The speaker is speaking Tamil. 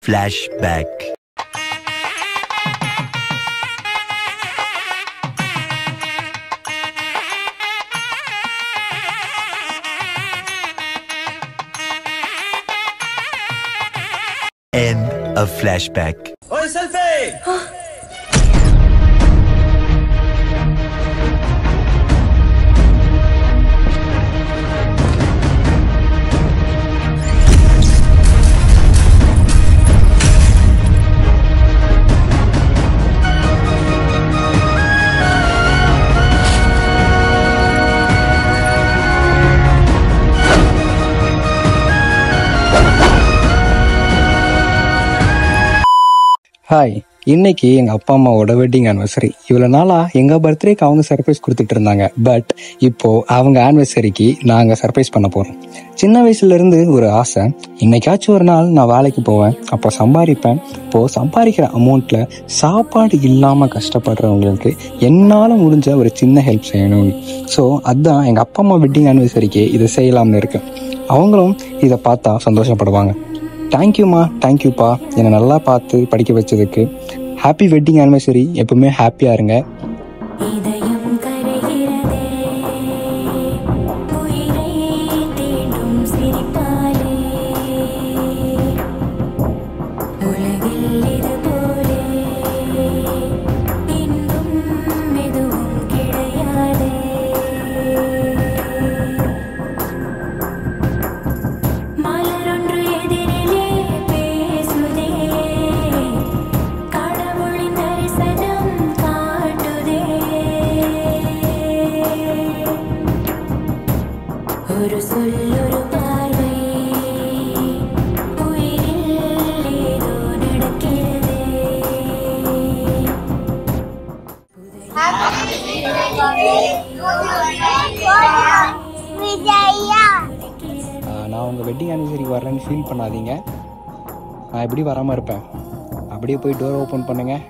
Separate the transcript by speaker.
Speaker 1: flashback. End of flashback.
Speaker 2: Oi, selfie!
Speaker 3: Hi, இன்னைக்கு எங்கள் அப்பா அம்மாவோட வெட்டிங் ஆனிவர்சரி. இவ்வளோ நாளாக எங்கள் பர்த்டேக்கு அவங்க சர்ப்ரைஸ் கொடுத்துட்டு இருந்தாங்க. பட் இப்போது அவங்க ஆனிவர்சரிக்கு நாங்கள் சர்ப்ரைஸ் பண்ண போகிறோம். சின்ன வயசுலேருந்து ஒரு ஆசை, இன்னைக்காச்சும் ஒரு நாள் நான் வேலைக்கு போவேன், அப்போ சம்பாதிப்பேன். இப்போது சம்பாதிக்கிற அமௌண்ட்டில் சாப்பாடு இல்லாமல் கஷ்டப்படுறவங்களுக்கு என்னால் முடிஞ்ச ஒரு சின்ன ஹெல்ப் செய்யணும். ஸோ அதுதான் எங்கள் அப்பா அம்மா வெட்டிங் ஆனிவர்சரிக்கு இதை செய்யலாம்னு இருக்கேன். அவங்களும் இதை பார்த்தா சந்தோஷப்படுவாங்க. தேங்க்யூம்மா, தேங்க்யூப்பா, என்னை நல்லா பார்த்து படிக்க வச்சதுக்கு. Happy wedding anniversary. எப்பவுமே ஹாப்பியாக இருங்க.
Speaker 4: ஒரு சொல்லொரு பார்வை உயிரில் ஏதோ நடக்கிறது.
Speaker 3: நான் உங்கள் வெட்டிங் ஆனிவர்சரிக்கு வரேன்னு ஃபீல் பண்ணாதீங்க. நான் எப்படி வராமல் இருப்பேன்? அப்படியே போய் டோர் ஓப்பன் பண்ணுங்கள்.